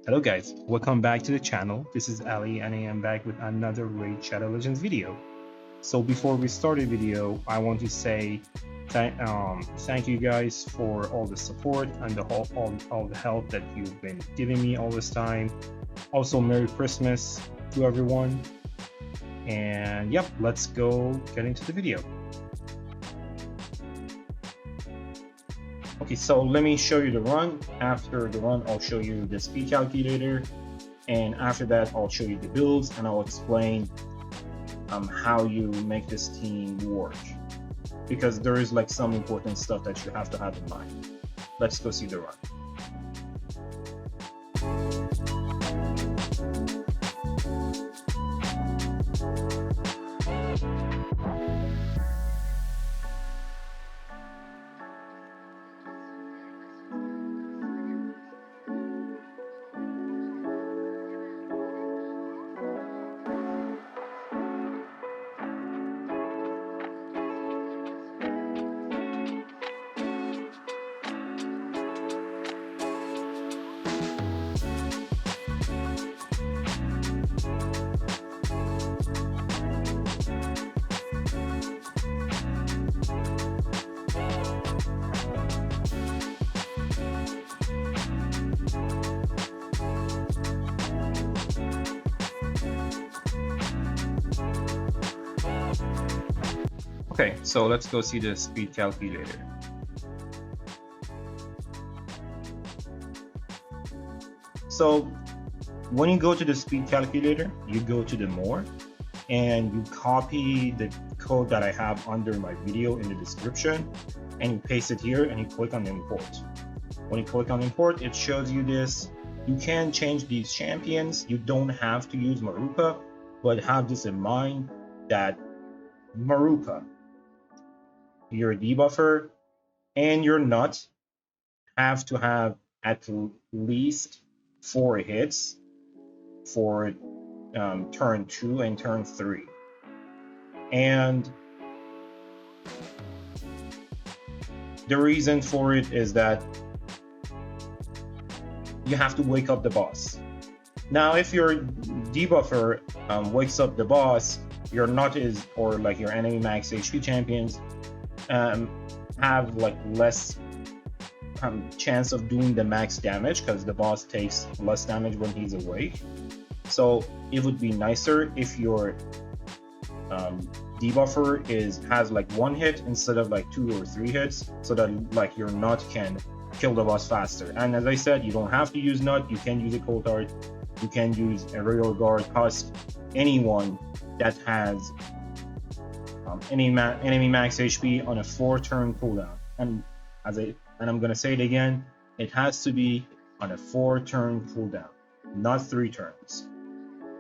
Hello guys, welcome back to the channel. This is Ali and I am back with another Raid Shadow Legends video. So before we start the video, I want to say thank you guys for all the support and all the help that you've been giving me all this time. Also, Merry Christmas to everyone. And yep, let's go get into the video. Okay, so let me show you the run. After the run, I'll show you the speed calculator. And after that, I'll show you the builds and I'll explain how you make this team work. Because there is like some important stuff that you have to have in mind. Let's go see the run. Okay, so let's go see the speed calculator. So when you go to the speed calculator, you go to the more and you copy the code that I have under my video in the description and you paste it here and you click on import. When you click on import, it shows you this. You can change these champions. You don't have to use Maruka, but have this in mind that Maruka, your debuffer, and your nut have to have at least 4 hits for turn 2 and turn 3. And the reason for it is that you have to wake up the boss. Now, if your debuffer wakes up the boss, your nut is, or like your enemy max HP champions have like less chance of doing the max damage because the boss takes less damage when he's awake. So it would be nicer if your debuffer has like 1 hit instead of like 2 or 3 hits, so that like your nut can kill the boss faster. And as I said, you don't have to use nut. You can use a cold heart, you can use a real guard, husk, anyone that has enemy max HP on a 4-turn cooldown. And I'm gonna say it again, it has to be on a 4-turn cooldown, not 3 turns.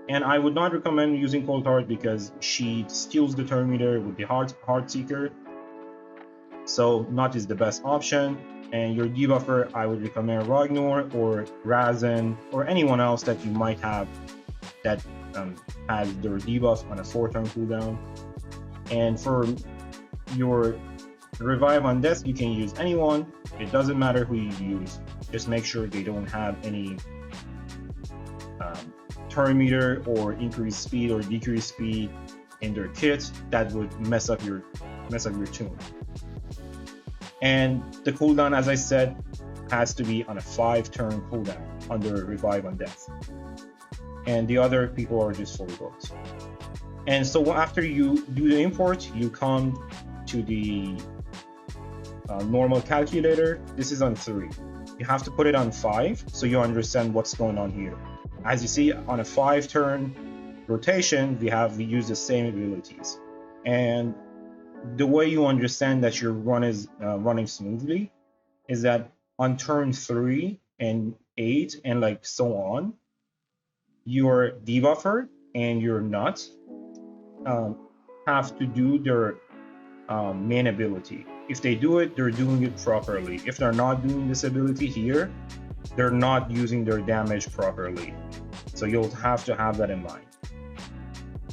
And I would not recommend using Cold Heart because she steals the turn meter with the Heart Seeker. So Nut is the best option. And your debuffer, I would recommend Ragnar or Razen or anyone else that you might have that has their debuff on a 4-turn cooldown. And for your revive on death, you can use anyone. It doesn't matter who you use. Just make sure they don't have any turn meter or increased speed or decreased speed in their kit that would mess up your tune. And the cooldown, as I said, has to be on a 5-turn cooldown under revive on death. And the other people are just fully booked. And so after you do the import, you come to the normal calculator. This is on 3. You have to put it on 5 so you understand what's going on here. As you see, on a 5-turn rotation, we use the same abilities. And the way you understand that your run is running smoothly is that on turn 3 and 8 and like so on, your debuffer and your nut have to do their main ability. If they do it, they're doing it properly. If they're not doing this ability here, they're not using their damage properly. So you'll have to have that in mind.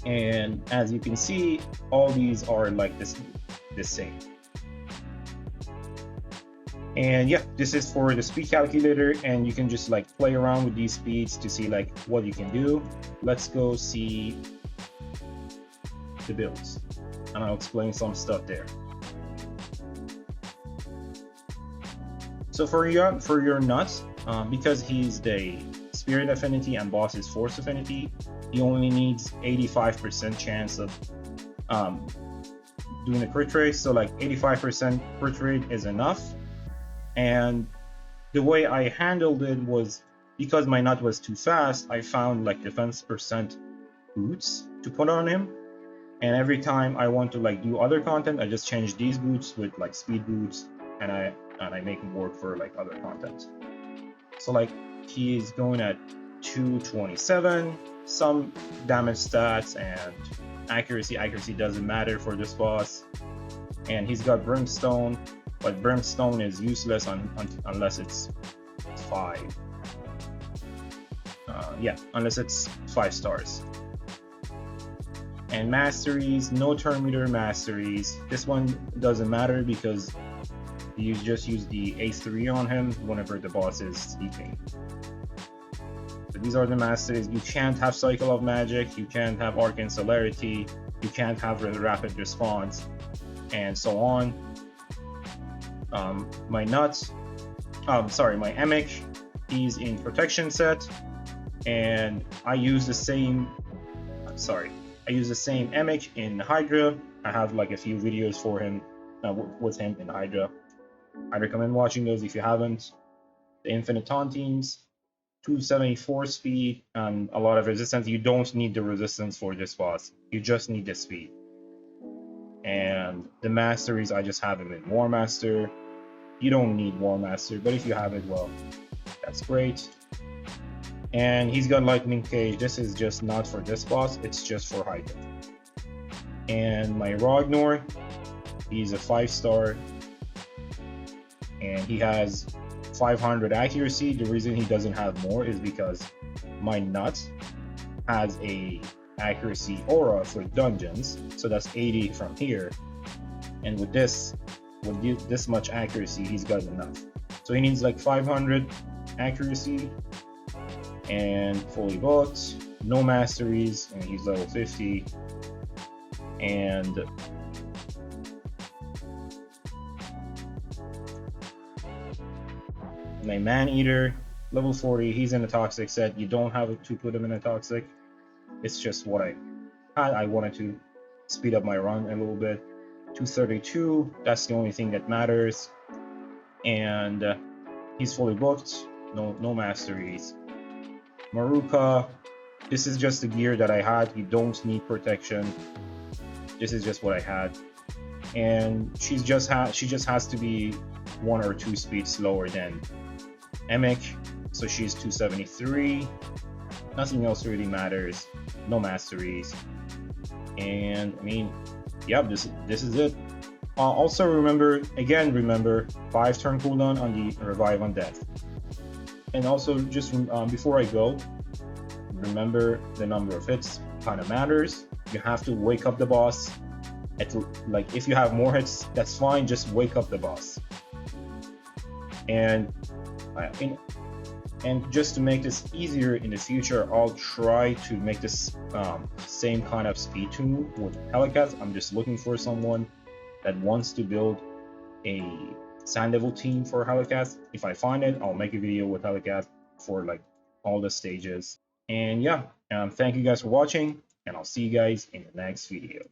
And as you can see, all these are like the same. And yeah, this is for the speed calculator, and you can just like play around with these speeds to see like what you can do. Let's go see the builds, and I'll explain some stuff there. So for your nuts, because he's the spirit affinity and boss is force affinity, he only needs 85% chance of doing a crit rate. So like 85% crit rate is enough. And the way I handled it was, because my nut was too fast, I found like defense percent boots to put on him. And every time I want to like do other content, I just change these boots with like speed boots, and I make him work for like other content. So like he is going at 227, some damage stats and accuracy. Accuracy doesn't matter for this boss. And he's got brimstone, but brimstone is useless unless it's 5. Yeah, unless it's 5 stars. And masteries, no turn meter masteries. This one doesn't matter because you just use the A3 on him whenever the boss is sleeping. So these are the masteries. You can't have Cycle of Magic, you can't have Arcane Celerity, you can't have Rapid Response, and so on. My nuts, my Emic, he's in Protection set, and I use the same Emic in Hydra. I have like a few videos for him with him in Hydra. I recommend watching those if you haven't. The Infinite Tauntings, 274 speed, and a lot of resistance. You don't need the resistance for this boss. You just need the speed. And the masteries, I just have him in War Master. You don't need War Master, but if you have it, well, that's great. And he's got Lightning Cage. This is just not for this boss, it's just for Hydra. And my Ragnar, he's a 5-star, and he has 500 accuracy. The reason he doesn't have more is because my nut has a accuracy aura for dungeons, so that's 80 from here. And with this much accuracy, he's got enough. So he needs like 500 accuracy and fully booked, no masteries, and he's level 50. And my Maneater, level 40, he's in a toxic set. You don't have to put him in a toxic. It's just what I wanted to speed up my run a little bit. 232, that's the only thing that matters. And he's fully booked, no masteries. Maruka, this is just the gear that I had. You don't need protection. This is just what I had. And she just has to be 1 or 2 speeds slower than Emic, so she's 273. Nothing else really matters. No masteries. And I mean, yeah, this is it. Also remember 5 turn cooldown on the revive on death. And also just before I go, remember the number of hits kind of matters. You have to wake up the boss. Like if you have more hits, that's fine. Just wake up the boss. And just to make this easier in the future, I'll try to make this same kind of speed tune with Helicat. I'm just looking for someone that wants to build a Sand Devil team for Helicat. If I find it, I'll make a video with Helicat for like all the stages. And yeah, thank you guys for watching, and I'll see you guys in the next video.